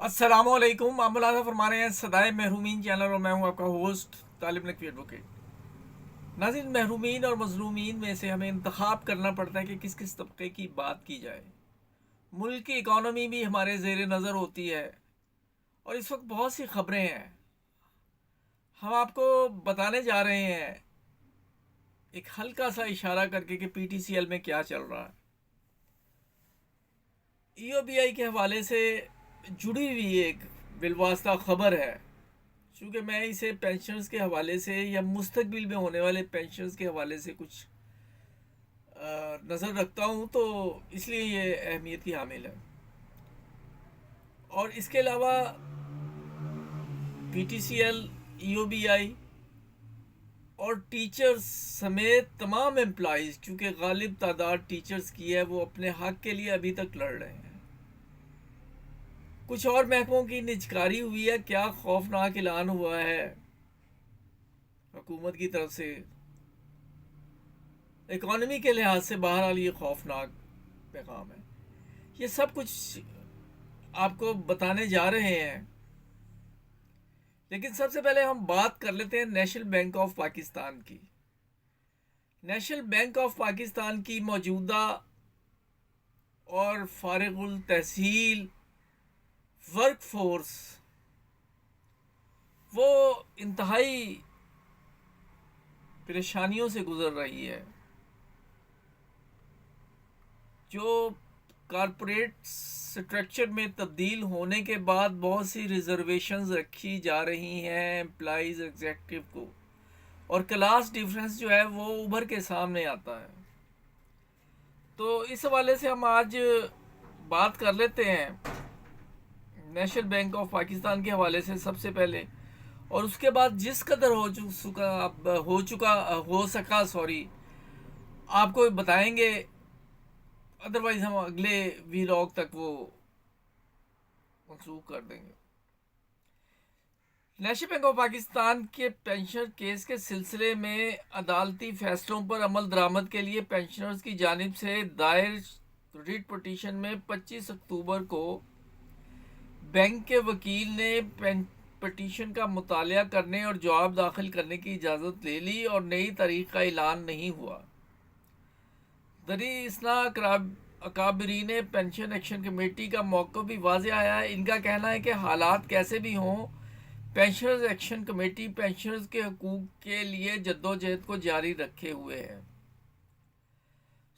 अस्सलामुअलैकुम। आप मुलाज़ा फरमा रहे हैं सदाए महरूमीन चैनल और मैं हूं आपका होस्ट तालिब नकवी एडवोकेट। नाज़रीन, महरूमीन और मज़लूमीन में से हमें इंतखाब करना पड़ता है कि किस किस तबके की बात की जाए। मुल्क की इकॉनमी भी हमारे ज़ेर नज़र होती है और इस वक्त बहुत सी ख़बरें हैं। हम आपको बताने जा रहे हैं एक हल्का सा इशारा करके कि PTCL में क्या चल रहा है। EOBI के हवाले से जुड़ी हुई एक बिलवास्ता ख़बर है। चूँकि मैं इसे पेंशन्स के हवाले से या मुस्तकबिल में होने वाले पेंशन्स के हवाले से कुछ नज़र रखता हूँ, तो इसलिए ये अहमियत की हामिल है। और इसके अलावा PTCL, EOBI और टीचर्स समेत तमाम एम्प्लॉइज़, चूँकि गालिब तादाद टीचर्स की है, वो अपने हक़ के लिए अभी तक लड़ रहे हैं। कुछ और महकमों की निजकारी हुई है। क्या खौफनाक ऐलान हुआ है हुकूमत की तरफ से। इकॉनमी के लिहाज से बहरहाल ये खौफनाक पैगाम है। ये सब कुछ आपको बताने जा रहे हैं, लेकिन सबसे पहले हम बात कर लेते हैं नेशनल बैंक ऑफ पाकिस्तान की। नेशनल बैंक ऑफ पाकिस्तान की मौजूदा और फारिगुल तहसील वर्क फोर्स वो इंतहाई परेशानियों से गुजर रही है। जो कॉरपोरेट स्ट्रक्चर में तब्दील होने के बाद बहुत सी रिजर्वेशंस रखी जा रही हैं एम्प्लॉइज़ एग्जेक्टिव को, और क्लास डिफरेंस जो है वो उभर के सामने आता है। तो इस हवाले से हम आज बात कर लेते हैं नेशनल बैंक ऑफ पाकिस्तान के हवाले से सबसे पहले, और उसके बाद जिस कदर हो सका आपको बताएंगे। अदरवाइज हम अगले वीलॉग तक वो मनसूख कर देंगे। नेशनल बैंक ऑफ पाकिस्तान के पेंशनर केस के सिलसिले में अदालती फैसलों पर अमल दरामद के लिए पेंशनर्स की जानिब से दायर रिट पटिशन में 25 अक्टूबर को बैंक के वकील ने पटिशन का मुताला करने और जवाब दाखिल करने की इजाज़त ले ली और नई तारीख का ऐलान नहीं हुआ। दरी इसना अकाबरीन पेंशन एक्शन कमेटी का मौक़िफ़ भी वाज़ेह आया है। इनका कहना है कि हालात कैसे भी हों, पेंशनर्स एक्शन कमेटी पेंशनर्स के हकूक़ के लिए जद्दोजहद को जारी रखे हुए है।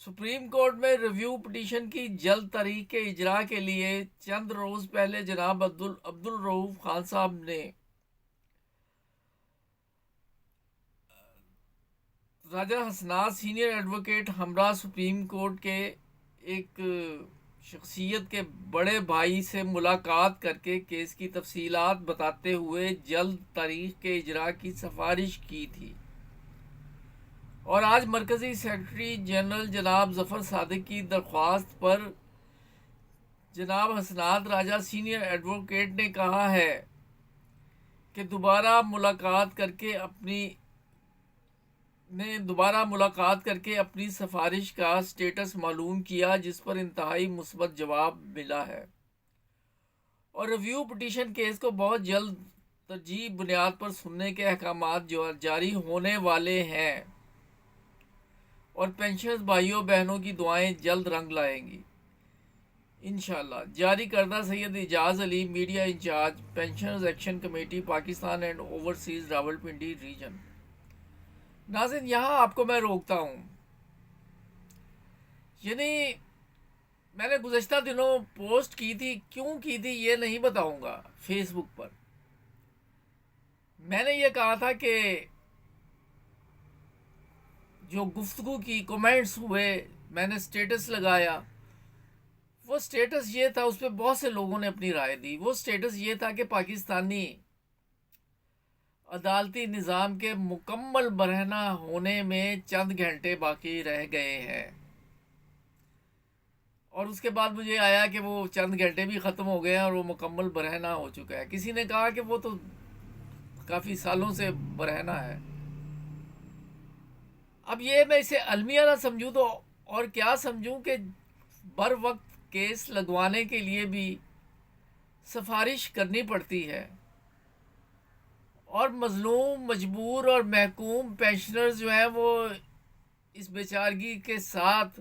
सुप्रीम कोर्ट में रिव्यू पटिशन की जल्द तारीख के इजरा के लिए चंद रोज़ पहले जनाब अब्दुल रऊफ़ खान साहब ने राजा हसनात सीनियर एडवोकेट हमरा सुप्रीम कोर्ट के एक शख्सियत के बड़े भाई से मुलाकात करके केस की तफसीलात बताते हुए जल्द तारीख के इजरा की सिफारिश की थी। और आज मरकज़ी सेक्रेटरी जनरल जनाब ज़फ़र सादिक की दरख्वास्त पर जनाब हसनात राजा सीनियर एडवोकेट ने कहा है कि दोबारा मुलाकात करके अपनी सिफारिश का स्टेटस मालूम किया, जिस पर इंतहाई मुस्बत जवाब मिला है और रिव्यू पटिशन केस को बहुत जल्द तरजीह बुनियाद पर सुनने के अहकामात जारी होने वाले हैं और पेंशनर्स भाइयों बहनों की दुआएं जल्द रंग लाएंगी इंशाल्लाह। जारी करदा Syed Ijaz Ali, media incharge, pensioners action committee Pakistan and overseas, Rawalpindi region. नाज़रीन, यहाँ आपको मैं रोकता हूँ। यानी मैंने गुज़श्ता दिनों पोस्ट की थी, क्यों की थी ये नहीं बताऊँगा। फेसबुक पर मैंने ये कहा था कि जो गुफ्तगू की कमेंट्स हुए, मैंने स्टेटस लगाया, वो स्टेटस ये था, उस पर बहुत से लोगों ने अपनी राय दी। वो स्टेटस ये था कि पाकिस्तानी अदालती निज़ाम के मुकम्मल बरहना होने में चंद घंटे बाकी रह गए हैं। और उसके बाद मुझे आया कि वो चंद घंटे भी ख़त्म हो गए हैं और वो मुकम्मल बरहना हो चुका है। किसी ने कहा कि वो तो काफ़ी सालों से बरहना है। अब ये मैं इसे अलमिया ना समझूँ तो और क्या समझूँ कि बर वक्त केस लगवाने के लिए भी सिफारिश करनी पड़ती है, और मजलूम, मजबूर और महकूम पेंशनर्स जो हैं वो इस बेचारगी के साथ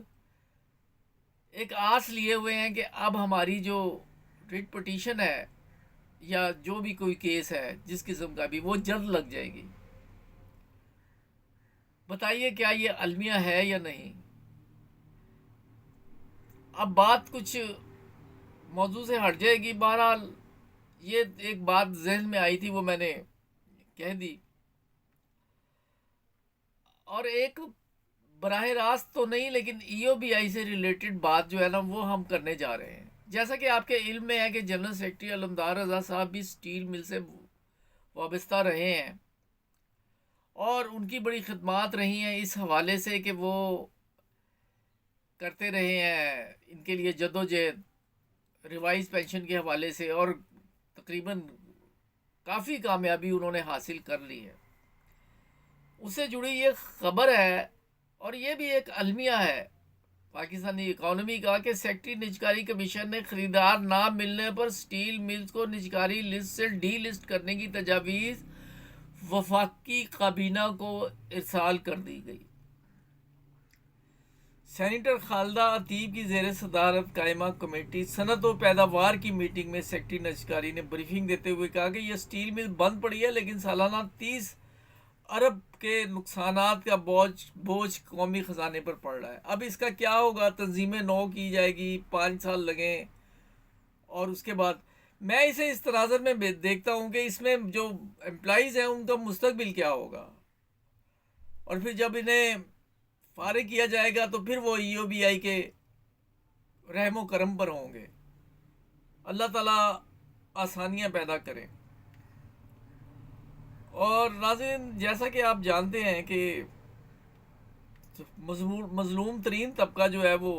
एक आस लिए हुए हैं कि अब हमारी जो रिट पिटीशन है या जो भी कोई केस है जिस किस्म का भी, वो जल्द लग जाएगी। बताइए क्या ये अलमिया है या नहीं। अब बात कुछ मौजू से हट जाएगी। बहरहाल ये एक बात जहन में आई थी, वो मैंने कह दी। और एक बराह रास्त तो नहीं, लेकिन ईओबीआई से रिलेटेड बात जो है ना, वो हम करने जा रहे हैं। जैसा कि आपके इल्म में है कि जनरल सेक्रेटरी अलमदार रज़ा साहब भी स्टील मिल से वाबस्ता रहे हैं, और उनकी बड़ी खिदमात रही हैं इस हवाले से कि वो करते रहे हैं इनके लिए जद्दोजहद, रिवाइज पेंशन के हवाले से, और तकरीबन काफ़ी कामयाबी उन्होंने हासिल कर ली है। उससे जुड़ी ये खबर है, और ये भी एक अलमिया है पाकिस्तानी इकॉनमी का, कि सेक्रेटरी निजकारी कमीशन ने खरीदार ना मिलने पर स्टील मिल्स को निजकारी लिस्ट से डी लिस्ट करने की तजावीज़ वफाकी काबीना को इरसाल कर दी गई। सेनेटर खालिदा अतीब की जेर सदारत कायमा कमेटी सनत व पैदावार की मीटिंग में सेक्रेटरी निजकारी ने ब्रीफिंग देते हुए कहा कि यह स्टील मिल बंद पड़ी है, लेकिन सालाना 30 अरब के नुकसानात का बोझ कौमी ख़जाने पर पड़ रहा है। अब इसका क्या होगा? तंजीमें नौ की जाएगी, 5 साल लगें, और उसके बाद मैं इसे इस तनाज़र में देखता हूँ कि इसमें जो एम्प्लॉइज़ हैं उनका मुस्तकबिल क्या होगा, और फिर जब इन्हें फारिग किया जाएगा तो फिर वो ईओबीआई के रहमो करम पर होंगे। अल्लाह ताला आसानियाँ पैदा करें। और नाज़रीन, जैसा कि आप जानते हैं कि मजलूम तरीन तबका जो है वो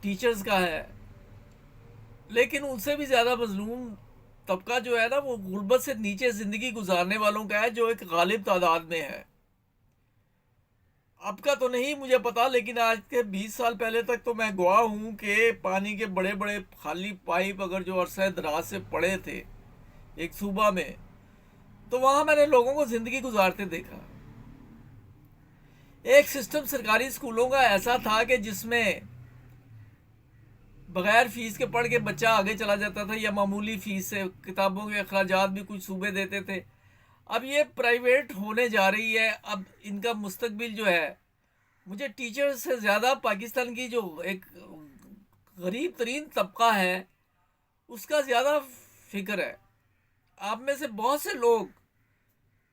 टीचर्स का है, लेकिन उनसे भी ज़्यादा मजलूम तबका जो है ना, वो गुर्बत से नीचे ज़िंदगी गुजारने वालों का है, जो एक गालिब तादाद में है। अब का तो नहीं मुझे पता, लेकिन आज के 20 साल पहले तक तो मैं गवाह हूँ कि पानी के बड़े बड़े खाली पाइप अगर जो अरसा दराज से पड़े थे एक सूबा में, तो वहाँ मैंने लोगों को ज़िंदगी गुजारते देखा। एक सिस्टम सरकारी स्कूलों का ऐसा था कि जिसमें बगैर फीस के पढ़ के बच्चा आगे चला जाता था, या मामूली फ़ीस से किताबों के अखराजात भी कुछ सूबे देते थे। अब ये प्राइवेट होने जा रही है। अब इनका मुस्तकबिल जो है, मुझे टीचर से ज़्यादा पाकिस्तान की जो एक गरीब तरीन तबका है उसका ज़्यादा फिक्र है। आप में से बहुत से लोग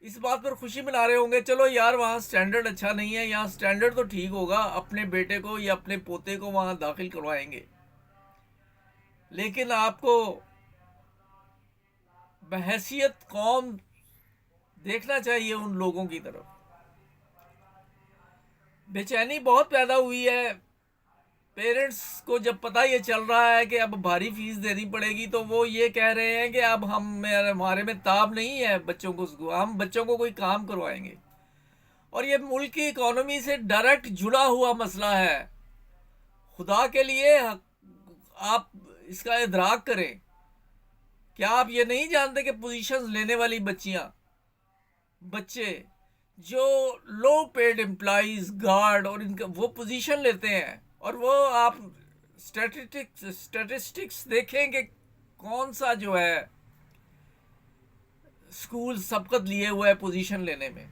इस बात पर खुशी मना रहे होंगे, चलो यार वहाँ स्टैंडर्ड अच्छा नहीं है, यहाँ स्टैंडर्ड तो ठीक होगा, अपने बेटे को या अपने पोते को वहाँ दाखिल करवाएंगे। लेकिन आपको बहैसियत कौम देखना चाहिए उन लोगों की तरफ। बेचैनी बहुत पैदा हुई है पेरेंट्स को जब पता ये चल रहा है कि अब भारी फीस देनी पड़ेगी, तो वो ये कह रहे हैं कि अब हमारे में ताब नहीं है बच्चों को, हम बच्चों को कोई काम करवाएंगे। और ये मुल्क की इकॉनमी से डायरेक्ट जुड़ा हुआ मसला है। खुदा के लिए आप इसका इदराक करें। क्या आप ये नहीं जानते कि पोजीशंस लेने वाली बच्चे जो लो पेड एम्प्लॉइज, गार्ड और इनका वो पोजीशन लेते हैं, और वो आप स्टैटिस्टिक्स देखें कि कौन सा जो है स्कूल सबकत लिए हुआ है पोजीशन लेने में।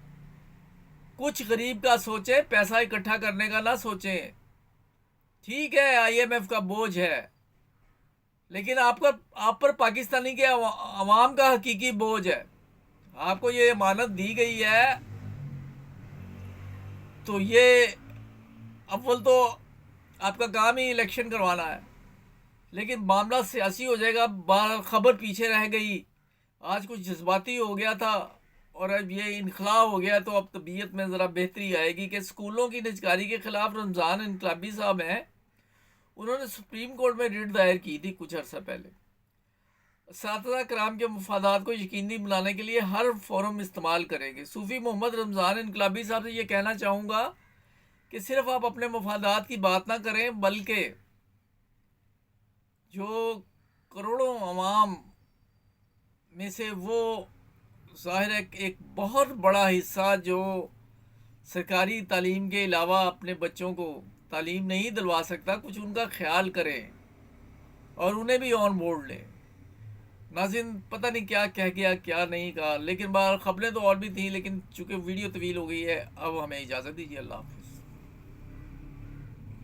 कुछ गरीब का सोचें, पैसा इकट्ठा करने का ना सोचें। ठीक है आईएमएफ का बोझ है, लेकिन आप पर पाकिस्तानी के अवाम का हकीकी बोझ है। आपको ये अमानत दी गई है, तो ये अव्वल तो आपका काम ही इलेक्शन करवाना है, लेकिन मामला सियासी हो जाएगा। खबर पीछे रह गई, आज कुछ जज्बाती हो गया था और अब ये इनकलाब हो गया, तो अब तबीयत में ज़रा बेहतरी आएगी। कि स्कूलों की निजकारी के ख़िलाफ़ रमज़ान इनकलाबी साहब हैं, उन्होंने सुप्रीम कोर्ट में रिट दायर की थी कुछ अर्सा पहले। साथीज़ा कराम के मफादात को यकीनी बनाने के लिए हर फोरम इस्तेमाल करेंगे। सूफ़ी मोहम्मद रमज़ान इनकलाबी साहब से ये कहना चाहूँगा कि सिर्फ आप अपने मफादात की बात ना करें, बल्कि जो करोड़ों अवाम में से वो ज़ाहिर है कि एक बहुत बड़ा हिस्सा जो सरकारी तालीम के अलावा अपने बच्चों को तालीम नहीं दिलवा सकता, कुछ उनका ख्याल करें और उन्हें भी ऑन बोर्ड लें। नाज़रीन, पता नहीं क्या कह गया क्या नहीं कहा, लेकिन बाहर खबरें तो और भी थी, लेकिन चूँकि वीडियो तवील हो गई है, अब हमें इजाज़त दीजिए। अल्लाह हाफ़िज़।